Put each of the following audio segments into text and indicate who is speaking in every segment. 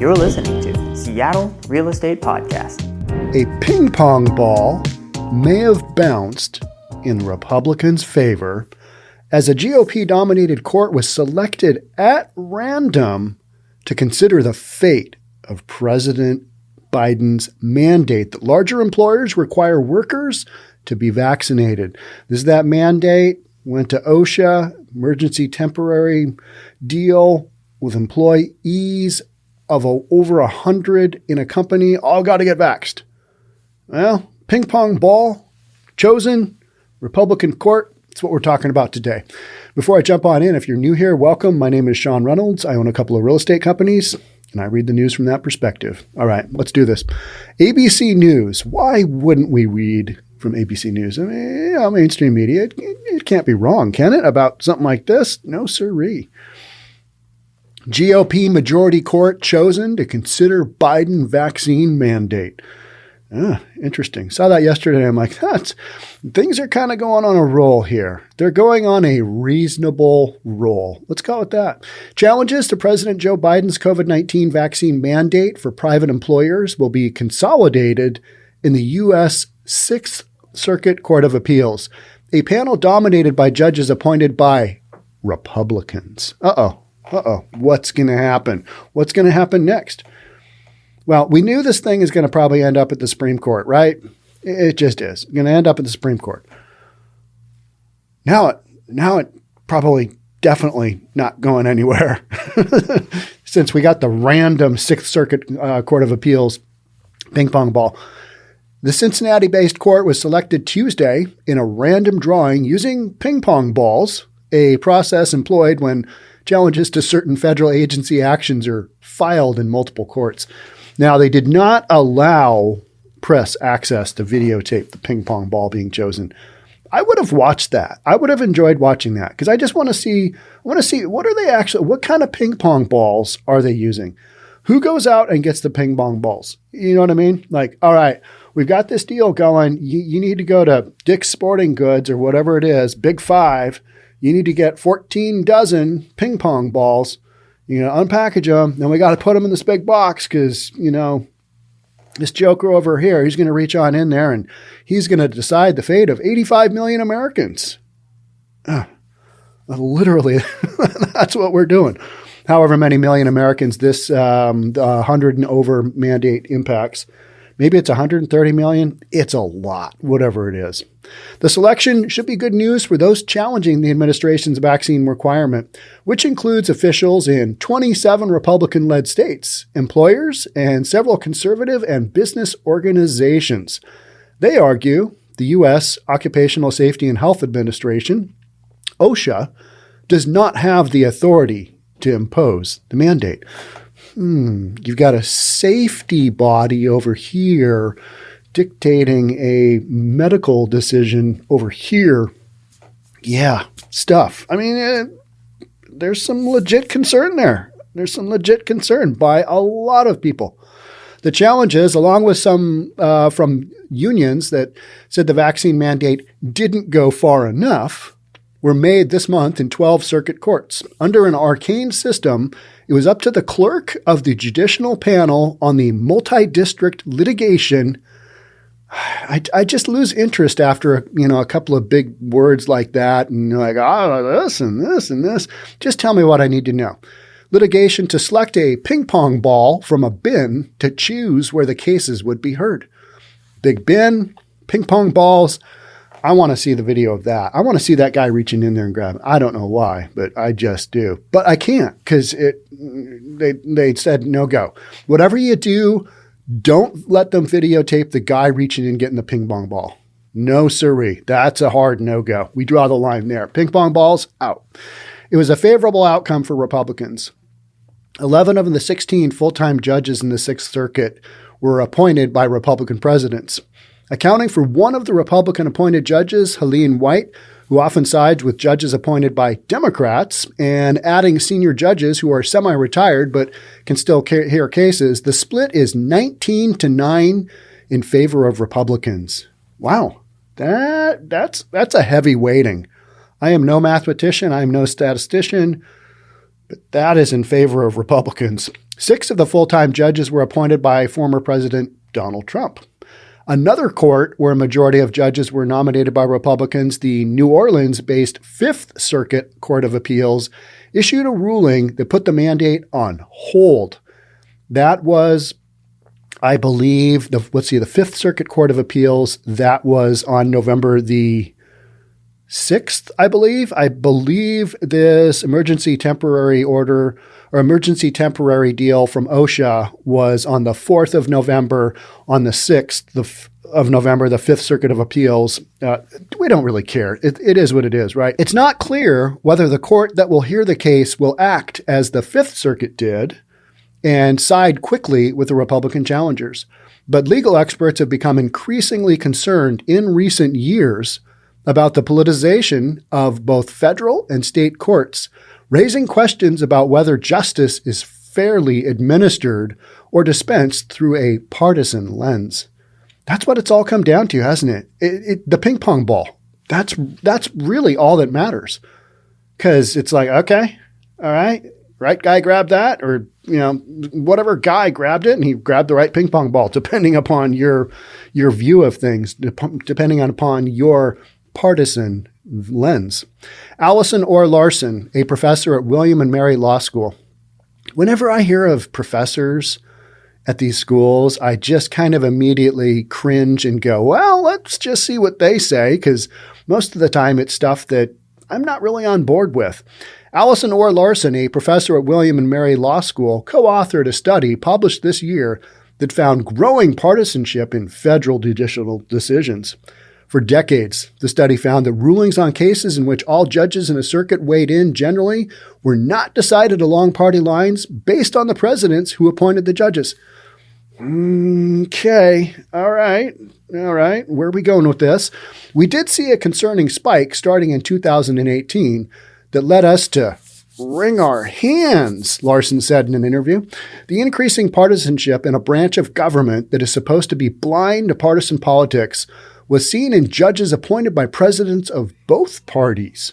Speaker 1: You're listening to Seattle Real Estate Podcast.
Speaker 2: A ping pong ball may have bounced in Republicans' favor as a GOP-dominated court was selected at random to consider the fate of President Biden's mandate that larger employers require workers to be vaccinated. This is that mandate, went to OSHA, emergency temporary deal with employees of over 100 in a company, all got to get vaxxed. Well, ping pong ball chosen, Republican court. That's what we're talking about today. Before I jump on in, if you're new here, welcome. My name is Sean Reynolds. I own a couple of real estate companies, and I read the news from that perspective. All right, let's do this. ABC News. Why wouldn't we read from ABC News? I mean, mainstream media, it can't be wrong, can it, about something like this? No sirree. GOP majority court chosen to consider Biden vaccine mandate. Interesting. Saw that yesterday. I'm like, things are kind of going on a roll here. They're going on a reasonable roll. Let's call it that. Challenges to President Joe Biden's COVID-19 vaccine mandate for private employers will be consolidated in the U.S. Sixth Circuit Court of Appeals, a panel dominated by judges appointed by Republicans. What's going to happen? What's going to happen next? Well, we knew this thing is going to probably end up at the Supreme Court, right? It just is. Going to end up at the Supreme Court. Now it probably definitely not going anywhere since we got the random Sixth Circuit Court of Appeals ping-pong ball. The Cincinnati-based court was selected Tuesday in a random drawing using ping-pong balls, a process employed when challenges to certain federal agency actions are filed in multiple courts. Now, they did not allow press access to videotape the ping pong ball being chosen. I would have watched that. I would have enjoyed watching that because I just want to see what are they actually, what kind of ping pong balls are they using? Who goes out and gets the ping pong balls? You know what I mean? Like, all right, we've got this deal going. You need to go to Dick's Sporting Goods or whatever it is, Big Five. You need to get 14 dozen ping pong balls, unpackage them. Then we got to put them in this big box because, this joker over here, he's going to reach on in there and he's going to decide the fate of 85 million Americans. Literally, that's what we're doing. However many million Americans this 100 and over mandate impacts. Maybe it's 130 million. It's a lot, whatever it is. The selection should be good news for those challenging the administration's vaccine requirement, which includes officials in 27 Republican-led states, employers, and several conservative and business organizations. They argue the U.S. Occupational Safety and Health Administration, OSHA, does not have the authority to impose the mandate. You've got a safety body over here dictating a medical decision over here. Yeah, stuff. I mean, there's some legit concern there. There's some legit concern by a lot of people. The challenges, along with some from unions that said the vaccine mandate didn't go far enough, were made this month in 12 circuit courts. Under an arcane system, it was up to the clerk of the judicial panel on the multi-district litigation. I just lose interest after, a couple of big words like that and this and this and this. Just tell me what I need to know. Litigation to select a ping pong ball from a bin to choose where the cases would be heard. Big bin, ping pong balls. I want to see the video of that. I want to see that guy reaching in there and grabbing. I don't know why, but I just do. But I can't because they said no go. Whatever you do, don't let them videotape the guy reaching in getting the ping pong ball. No siree. That's a hard no go. We draw the line there. Ping pong balls, out. It was a favorable outcome for Republicans. 11 of the 16 full-time judges in the Sixth Circuit were appointed by Republican presidents. Accounting for one of the Republican-appointed judges, Helene White, who often sides with judges appointed by Democrats, and adding senior judges who are semi-retired but can still hear cases, the split is 19-9 in favor of Republicans. Wow, that's a heavy weighting. I am no mathematician. I am no statistician. But that is in favor of Republicans. 6 of the full-time judges were appointed by former President Donald Trump. Another court where a majority of judges were nominated by Republicans, the New Orleans-based Fifth Circuit Court of Appeals, issued a ruling that put the mandate on hold. That was, I believe, the Fifth Circuit Court of Appeals, that was on November the 6th, I believe. I believe this emergency temporary order or emergency temporary deal from OSHA was on the 4th of November. On the 6th of November, the Fifth Circuit of Appeals. We don't really care. It is what it is, right? It's not clear whether the court that will hear the case will act as the Fifth Circuit did and side quickly with the Republican challengers. But legal experts have become increasingly concerned in recent years about the politicization of both federal and state courts, raising questions about whether justice is fairly administered or dispensed through a partisan lens. That's what it's all come down to, hasn't it? The ping pong ball. That's really all that matters. Because it's like, okay, all right, right guy grabbed that, or whatever guy grabbed it, and he grabbed the right ping pong ball, depending upon your view of things, depending upon your partisan lens. Allison Orr Larson, a professor at William and Mary Law School. Whenever I hear of professors at these schools, I just kind of immediately cringe and go, well, let's just see what they say, because most of the time it's stuff that I'm not really on board with. Allison Orr Larson, a professor at William and Mary Law School, co-authored a study published this year that found growing partisanship in federal judicial decisions. For decades, the study found that rulings on cases in which all judges in a circuit weighed in generally were not decided along party lines based on the presidents who appointed the judges. Okay, all right. Where are we going with this? We did see a concerning spike starting in 2018 that led us to wring our hands, Larson said in an interview. The increasing partisanship in a branch of government that is supposed to be blind to partisan politics was seen in judges appointed by presidents of both parties.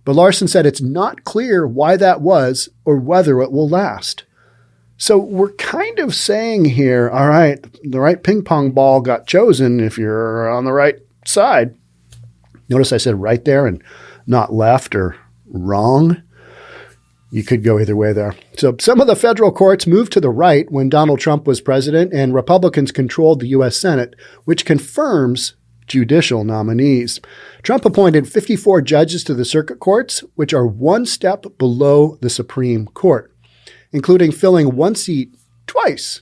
Speaker 2: But Larson said it's not clear why that was or whether it will last. So we're kind of saying here, all right, the right ping pong ball got chosen if you're on the right side. Notice I said right there and not left or wrong. You could go either way there. So some of the federal courts moved to the right when Donald Trump was president, and Republicans controlled the U.S. Senate, which confirms judicial nominees. Trump appointed 54 judges to the circuit courts, which are one step below the Supreme Court, including filling one seat twice.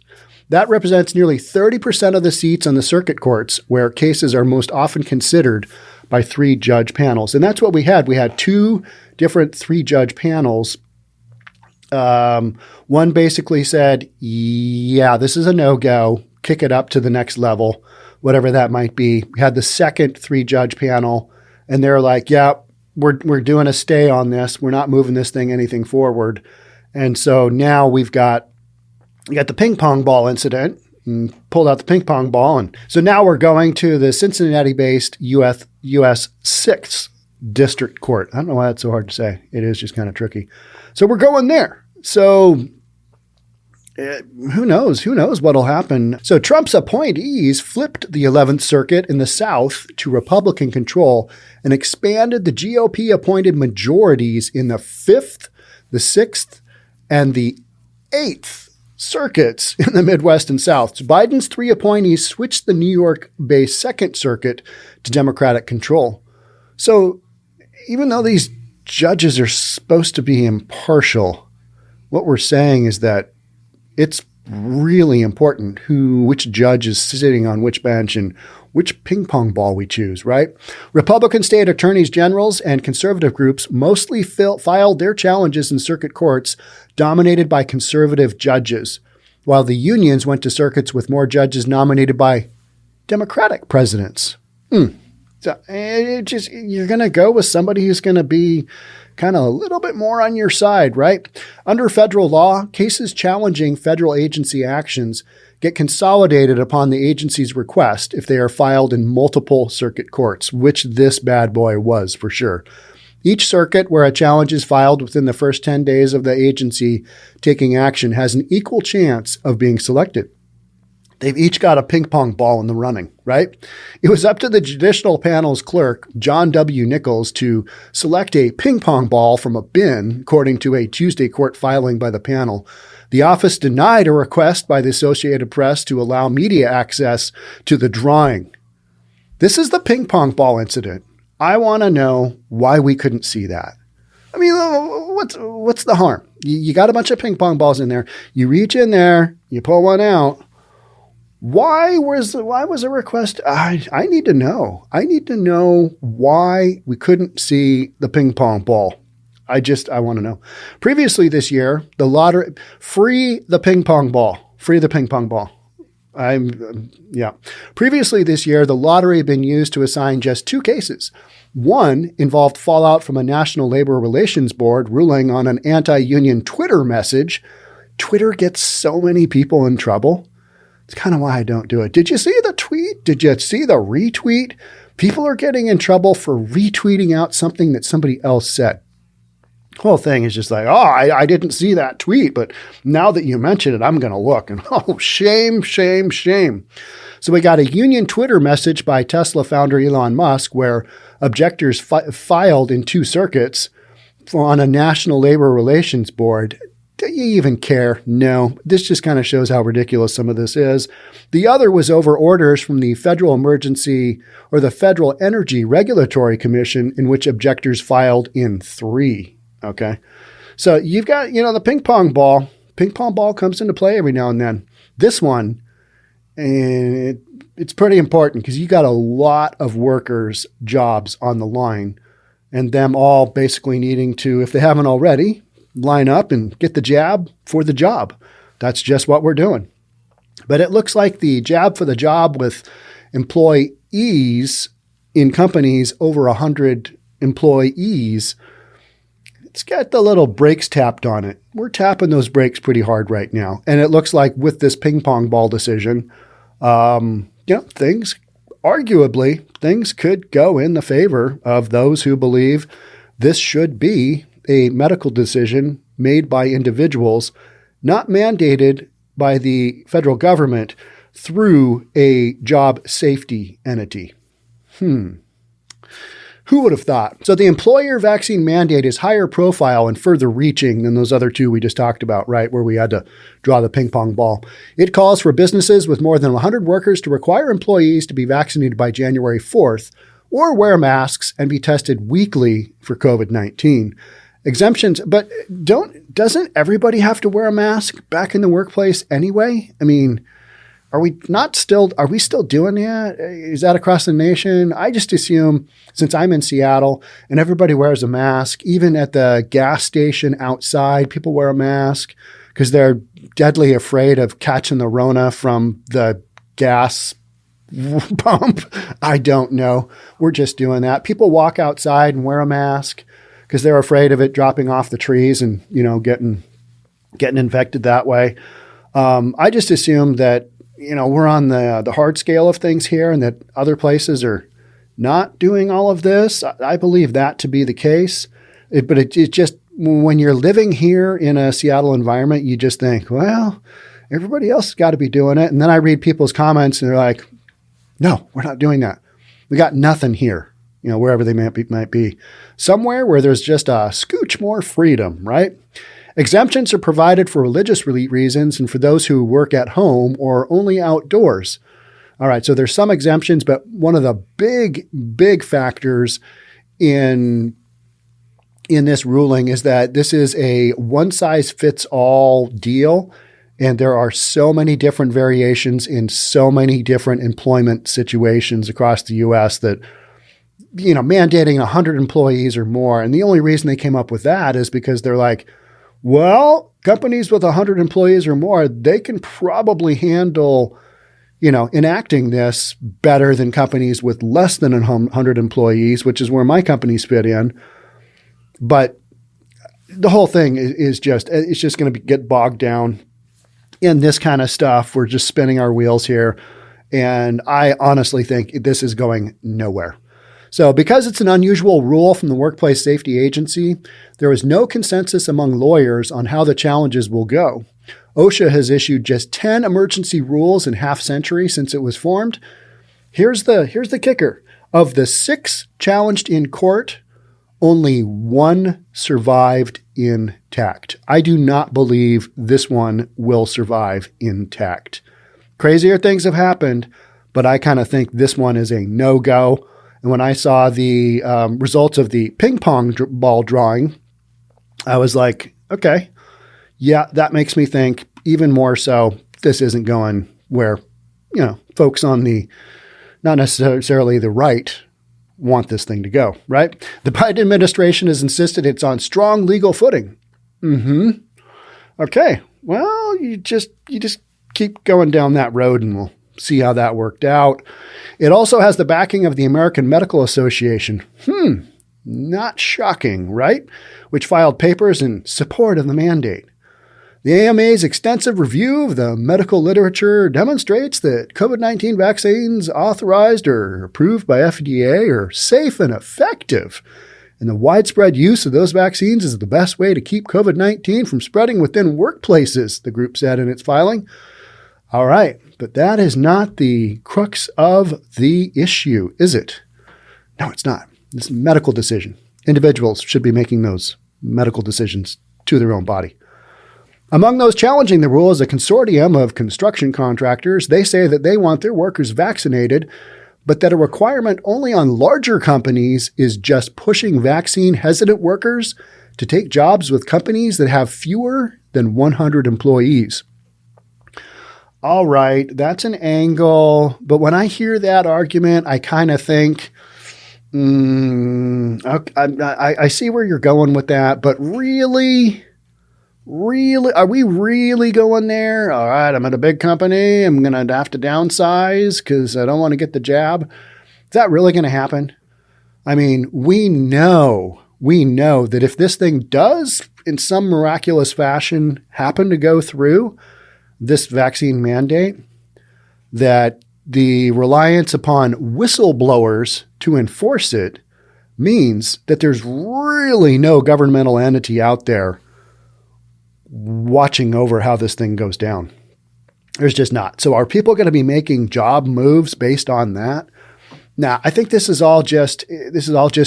Speaker 2: That represents nearly 30% of the seats on the circuit courts, where cases are most often considered by 3-judge panels. And that's what we had. We had 2 different 3-judge panels. One basically said, yeah, this is a no-go, kick it up to the next level, whatever that might be. We had the second 3-judge panel, and they're like, yeah, we're doing a stay on this. We're not moving this thing anything forward. And so now we got the ping pong ball incident and pulled out the ping pong ball. And so now we're going to the Cincinnati-based U.S. 6th District Court. I don't know why that's so hard to say. It is just kind of tricky. So we're going there. So who knows? Who knows what'll happen? So Trump's appointees flipped the 11th Circuit in the South to Republican control and expanded the GOP appointed majorities in the 5th, the 6th, and the 8th circuits in the Midwest and South. So Biden's 3 appointees switched the New York-based 2nd Circuit to Democratic control. So even though these judges are supposed to be impartial, what we're saying is that it's really important which judge is sitting on which bench and which ping pong ball we choose, right? Republican state attorneys generals and conservative groups mostly filed their challenges in circuit courts dominated by conservative judges, while the unions went to circuits with more judges nominated by Democratic presidents. So you're going to go with somebody who's going to be kind of a little bit more on your side, right? Under federal law, cases challenging federal agency actions get consolidated upon the agency's request if they are filed in multiple circuit courts, which this bad boy was for sure. Each circuit where a challenge is filed within the first 10 days of the agency taking action has an equal chance of being selected. They've each got a ping pong ball in the running, right? It was up to the judicial panel's clerk, John W. Nichols, to select a ping pong ball from a bin, according to a Tuesday court filing by the panel. The office denied a request by the Associated Press to allow media access to the drawing. This is the ping pong ball incident. I want to know why we couldn't see that. I mean, what's the harm? You got a bunch of ping pong balls in there. You reach in there, you pull one out. Why was a request? I need to know. I need to know why we couldn't see the ping pong ball. I want to know. Previously this year, the lottery, free the ping pong ball. Previously this year, the lottery had been used to assign just 2 cases. One involved fallout from a National Labor Relations Board ruling on an anti-union Twitter message. Twitter gets so many people in trouble. It's kind of why I don't do it. Did you see the tweet? Did you see the retweet? People are getting in trouble for retweeting out something that somebody else said. The whole thing is just like, I didn't see that tweet, but now that you mention it, I'm going to look. And shame, shame, shame. So we got a union Twitter message by Tesla founder Elon Musk where objectors filed in 2 circuits on a National Labor Relations Board. Do you even care? No. This just kind of shows how ridiculous some of this is. The other was over orders from the Federal Energy Regulatory Commission, in which objectors filed in 3. Okay. So you've got, the ping pong ball. Ping pong ball comes into play every now and then. This one, and it's pretty important because you got a lot of workers' jobs on the line, and them all basically needing to, if they haven't already, line up and get the jab for the job. That's just what we're doing. But it looks like the jab for the job with employees in companies over 100 employees, it's got the little brakes tapped on it. We're tapping those brakes pretty hard right now. And it looks like with this ping pong ball decision, things could go in the favor of those who believe this should be a medical decision made by individuals, not mandated by the federal government through a job safety entity. Who would have thought? So the employer vaccine mandate is higher profile and further reaching than those other 2 we just talked about, right, where we had to draw the ping pong ball. It calls for businesses with more than 100 workers to require employees to be vaccinated by January 4th or wear masks and be tested weekly for COVID-19. Exemptions, but doesn't everybody have to wear a mask back in the workplace anyway? I mean, are we still doing that? Is that across the nation? I just assume, since I'm in Seattle and everybody wears a mask, even at the gas station outside, people wear a mask because they're deadly afraid of catching the Rona from the gas pump. I don't know. We're just doing that. People walk outside and wear a mask because they're afraid of it dropping off the trees and, getting infected that way. I just assume that, we're on the hard scale of things here and that other places are not doing all of this. I believe that to be the case. But it just, when you're living here in a Seattle environment, you just think, well, everybody else has got to be doing it. And then I read people's comments and they're like, no, we're not doing that. We got nothing here. Wherever they might be, somewhere where there's just a scooch more freedom, right? Exemptions are provided for religious reasons and for those who work at home or only outdoors. All right, so there's some exemptions, but one of the big factors in this ruling is that this is a one-size-fits-all deal, and there are so many different variations in so many different employment situations across the U.S. that mandating 100 employees or more. And the only reason they came up with that is because they're like, well, companies with 100 employees or more, they can probably handle, enacting this better than companies with less than 100 employees, which is where my companies fit in. But the whole thing is it's just going to get bogged down in this kind of stuff. We're just spinning our wheels here. And I honestly think this is going nowhere. So because it's an unusual rule from the Workplace Safety Agency, there is no consensus among lawyers on how the challenges will go. OSHA has issued just 10 emergency rules in half century since it was formed. Here's the kicker. Of the 6 challenged in court, only 1 survived intact. I do not believe this one will survive intact. Crazier things have happened, but I kind of think this one is a no-go. And when I saw the results of the ping-pong ball drawing, I was like, okay, yeah, that makes me think even more so this isn't going where, folks on the, not necessarily the right, want this thing to go, right? The Biden administration has insisted it's on strong legal footing. Okay, well, you just keep going down that road and we'll see how that worked out. It also has the backing of the American Medical Association. Not shocking, right? Which filed papers in support of the mandate. The AMA's extensive review of the medical literature demonstrates that COVID-19 vaccines authorized or approved by FDA are safe and effective. And the widespread use of those vaccines is the best way to keep COVID-19 from spreading within workplaces, the group said in its filing. All right, but that is not the crux of the issue, is it? No, it's not. It's a medical decision. Individuals should be making those medical decisions to their own body. Among those challenging the rule is a consortium of construction contractors. They say that they want their workers vaccinated, but that a requirement only on larger companies is just pushing vaccine-hesitant workers to take jobs with companies that have fewer than 100 employees. All right, that's an angle, but when I hear that argument, I kind of think, I see where you're going with that, but really, are we really going there? All right, I'm at a big company. I'm going to have to downsize because I don't want to get the jab. Is that really going to happen? I mean, we know that if this thing does in some miraculous fashion happen to go through this vaccine mandate, that the reliance upon whistleblowers to enforce it means that there's really no governmental entity out there watching over how this thing goes down. There's just not. So are people going to be making job moves based on that? Now, I think this is all just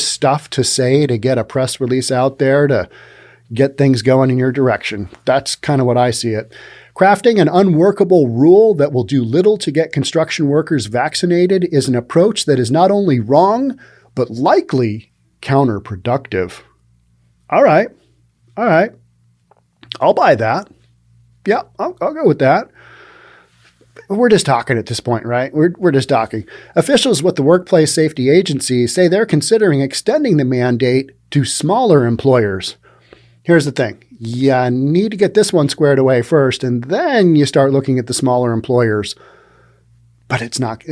Speaker 2: stuff to say to get a press release out there to get things going in your direction. That's kind of what I see it. Crafting an unworkable rule that will do little to get construction workers vaccinated is an approach that is not only wrong, but likely counterproductive. All right. I'll buy that. Yeah, I'll go with that. We're just talking at this point, right? We're just talking. Officials with the Workplace Safety Agency say they're considering extending the mandate to smaller employers. Here's the thing. You need to get this one squared away first, and then you start looking at the smaller employers. But it's not.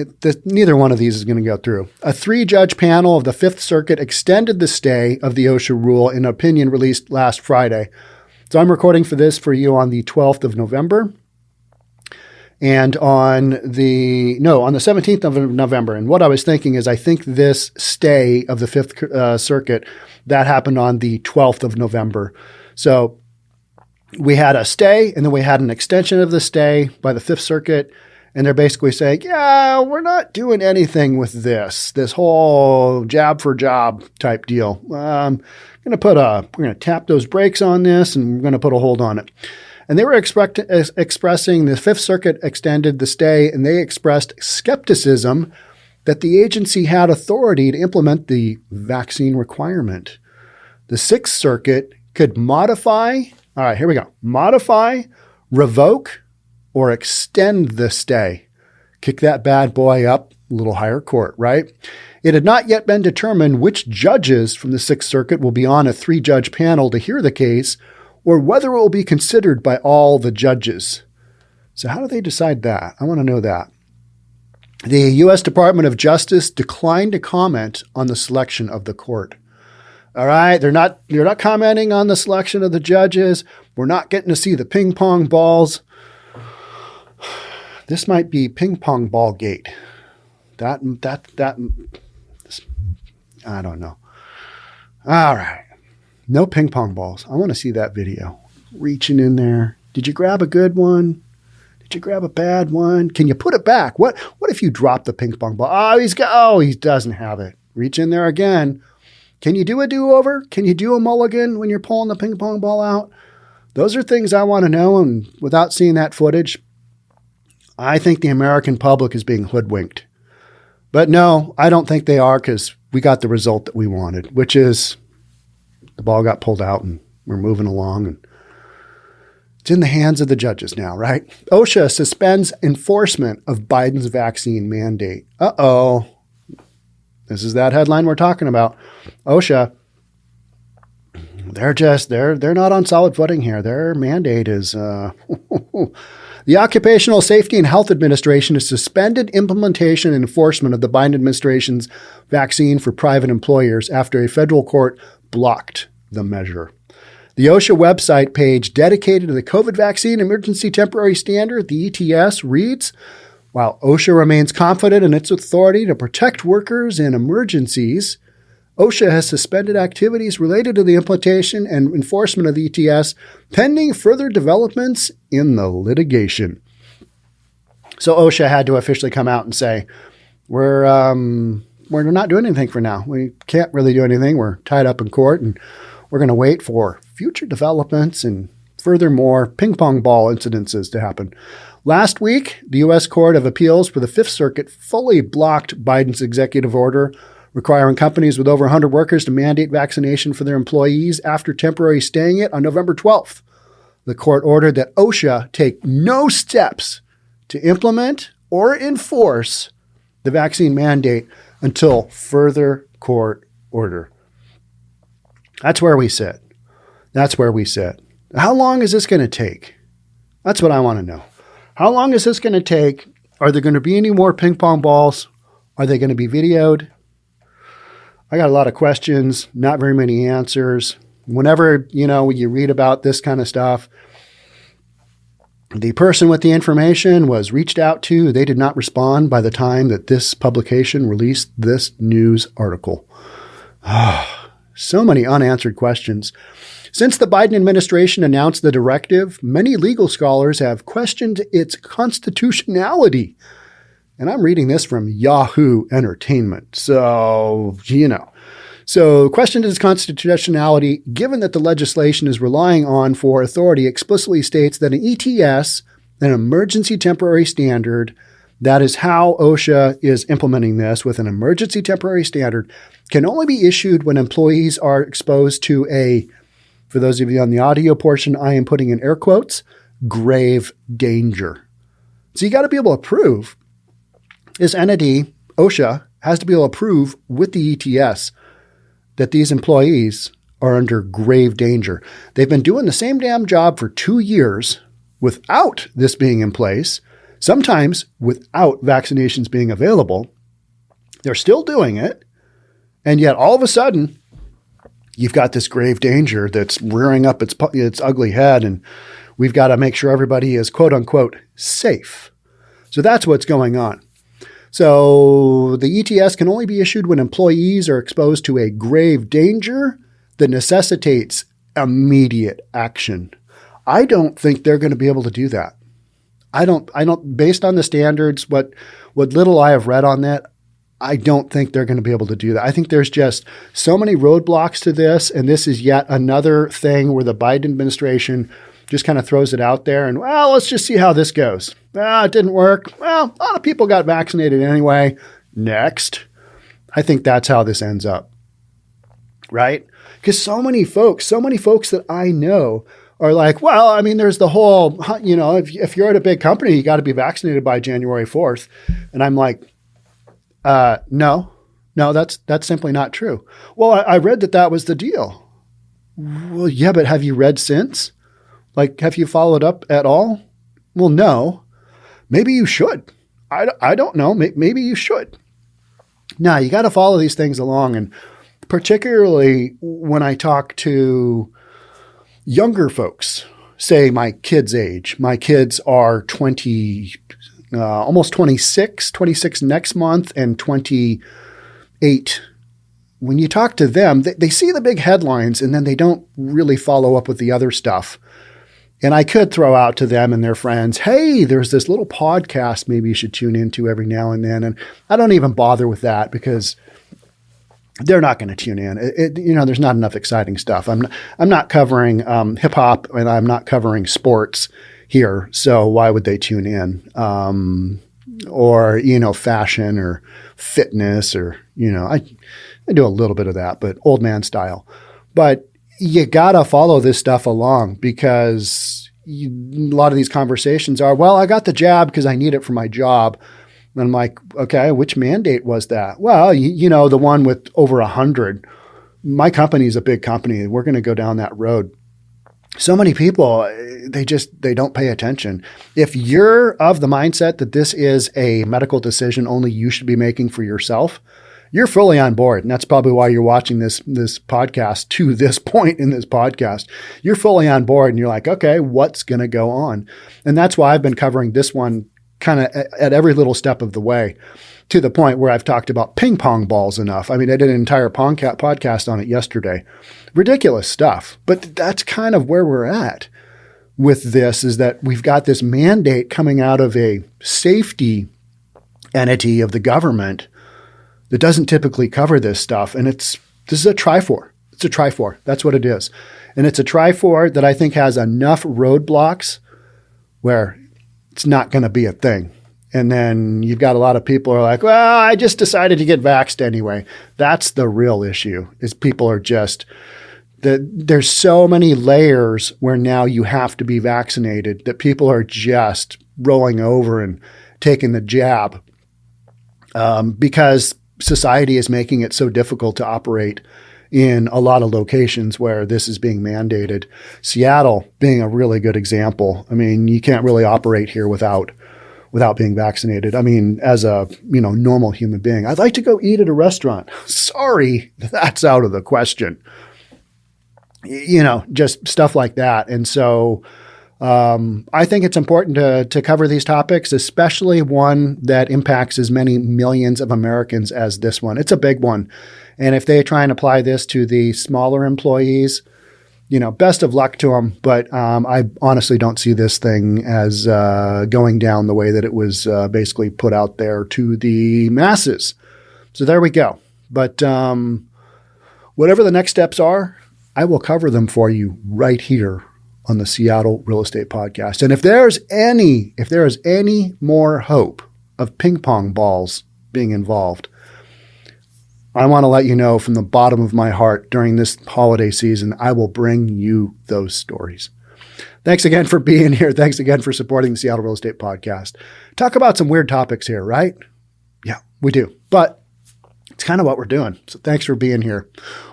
Speaker 2: Neither one of these is going to go through. A 3-judge panel of the Fifth Circuit extended the stay of the OSHA rule in an opinion released last Friday. So I'm recording this for you on the 12th of November. And on the 17th of November. And what I was thinking is I think this stay of the Fifth Circuit, that happened on the 12th of November. So we had a stay and then we had an extension of the stay by the Fifth Circuit. And they're basically saying, yeah, we're not doing anything with this whole jab for job type deal. We're going to tap those brakes on this and we're going to put a hold on it. And they were expressing, the Fifth Circuit extended the stay, and they expressed skepticism that the agency had authority to implement the vaccine requirement. The Sixth Circuit could modify, revoke, or extend the stay. Kick that bad boy up a little higher court, right? It had not yet been determined which judges from the Sixth Circuit will be on a 3-judge panel to hear the case, or whether it will be considered by all the judges. So how do they decide that? I want to know that. The U.S. Department of Justice declined to comment on the selection of the court. All right, you're not commenting on the selection of the judges. We're not getting to see the ping-pong balls. This might be ping-pong ball gate. I don't know. All right. No ping pong balls. I want to see that video. Reaching in there. Did you grab a good one? Did you grab a bad one? Can you put it back? What if you drop the ping pong ball? He doesn't have it. Reach in there again. Can you do a do-over? Can you do a mulligan when you're pulling the ping pong ball out? Those are things I want to know, and without seeing that footage, I think the American public is being hoodwinked. But no, I don't think they are, because we got the result that we wanted, which is the ball got pulled out and we're moving along, and it's in the hands of the judges now, right? OSHA suspends enforcement of Biden's vaccine mandate. Uh-oh. This is that headline we're talking about. OSHA, they're not on solid footing here. Their mandate is, the Occupational Safety and Health Administration has suspended implementation and enforcement of the Biden administration's vaccine for private employers after a federal court blocked the measure. The OSHA website page dedicated to the COVID vaccine emergency temporary standard, the ETS, reads, while OSHA remains confident in its authority to protect workers in emergencies, OSHA has suspended activities related to the implementation and enforcement of the ETS pending further developments in the litigation. So OSHA had to officially come out and say, we're not doing anything for now. We can't really do anything. We're tied up in court, and we're going to wait for future developments and furthermore ping pong ball incidences to happen. Last week, the U.S. Court of Appeals for the Fifth Circuit fully blocked Biden's executive order requiring companies with over 100 workers to mandate vaccination for their employees after temporarily staying it on November 12th. The court ordered that OSHA take no steps to implement or enforce the vaccine mandate until further court order. That's where we sit. That's where we sit. How long is this going to take? That's what I want to know. How long is this going to take? Are there going to be any more ping pong balls? Are they going to be videoed? I got a lot of questions, not very many answers. Whenever, you read about this kind of stuff, the person with the information was reached out to. They did not respond by the time that this publication released this news article. So many unanswered questions. Since the Biden administration announced the directive, many legal scholars have questioned its constitutionality. And I'm reading this from Yahoo Entertainment. So, So questioned its constitutionality, given that the legislation is relying on for authority explicitly states that an ETS, an emergency temporary standard, that is how OSHA is implementing this with an emergency temporary standard, can only be issued when employees are exposed to a, for those of you on the audio portion, I am putting in air quotes, grave danger. So you got to be able to prove this entity, OSHA, has to be able to prove with the ETS that these employees are under grave danger. They've been doing the same damn job for 2 years without this being in place, sometimes without vaccinations being available. They're still doing it. And yet all of a sudden, you've got this grave danger that's rearing up its ugly head, and we've got to make sure everybody is quote unquote safe. So that's what's going on. So the ETS can only be issued when employees are exposed to a grave danger that necessitates immediate action. I don't think they're going to be able to do that. I don't, based on the standards, what little I have read on that, I don't think they're going to be able to do that. I think there's just so many roadblocks to this, and this is yet another thing where the Biden administration just kind of throws it out there and, well, let's just see how this goes. It didn't work. Well, a lot of people got vaccinated anyway. Next. I think that's how this ends up, right? Because so many folks that I know are like, well, I mean, there's the whole, if you're at a big company, you got to be vaccinated by January 4th. And I'm like, no, that's simply not true. Well, I read that was the deal. Well, yeah, but have you read since? Like, have you followed up at all? Well, no. Maybe you should. I don't know. Maybe you should. Now, you got to follow these things along. And particularly when I talk to younger folks, say my kids' age. My kids are 20, almost 26 next month, and 28 when you talk to them, they see the big headlines and then they don't really follow up with the other stuff. And I could throw out to them and their friends, hey, there's this little podcast maybe you should tune into every now and then. And I don't even bother with that because they're not going to tune in. There's not enough exciting stuff. I'm not covering hip hop and I'm not covering sports here. So why would they tune in? Or fashion or fitness or, I do a little bit of that, but old man style. But you got to follow this stuff along because a lot of these conversations are, well, I got the jab because I need it for my job. And I'm like, okay, which mandate was that? Well, the one with over 100. My company is a big company. We're going to go down that road. So many people, they don't pay attention. If you're of the mindset that this is a medical decision only you should be making for yourself, you're fully on board. And that's probably why you're watching this podcast to this point in this podcast. You're fully on board and you're like, okay, what's going to go on? And that's why I've been covering this one kind of at every little step of the way to the point where I've talked about ping-pong balls enough. I mean, I did an entire podcast on it yesterday. Ridiculous stuff. But that's kind of where we're at with this, is that we've got this mandate coming out of a safety entity of the government that doesn't typically cover this stuff. And this is a Trifor. It's a Trifor. That's what it is. And it's a Trifor that I think has enough roadblocks where it's not going to be a thing. And then you've got a lot of people who are like, well, I just decided to get vaxxed anyway. That's the real issue, is people are just, there's so many layers where now you have to be vaccinated that people are just rolling over and taking the jab because society is making it so difficult to operate in a lot of locations where this is being mandated. Seattle being a really good example. I mean, you can't really operate here without being vaccinated. I mean, as a normal human being, I'd like to go eat at a restaurant. Sorry, that's out of the question. Just stuff like that. And so I think it's important to cover these topics, especially one that impacts as many millions of Americans as this one. It's a big one. And if they try and apply this to the smaller employees, best of luck to them. But I honestly don't see this thing as going down the way that it was basically put out there to the masses. So there we go. But whatever the next steps are, I will cover them for you right here on the Seattle Real Estate Podcast. And if there is any more hope of ping-pong balls being involved, I want to let you know from the bottom of my heart, during this holiday season, I will bring you those stories. Thanks again for being here. Thanks again for supporting the Seattle Real Estate Podcast. Talk about some weird topics here, right? Yeah, we do. But it's kind of what we're doing. So thanks for being here.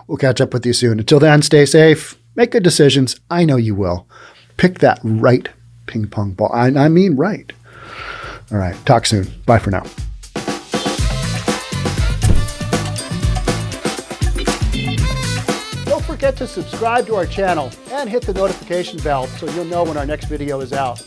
Speaker 2: We'll catch up with you soon. Until then, stay safe. Make good decisions. I know you will. Pick that right ping pong ball. I mean right. All right. Talk soon. Bye for now. Don't forget to subscribe to our channel and hit the notification bell so you'll know when our next video is out.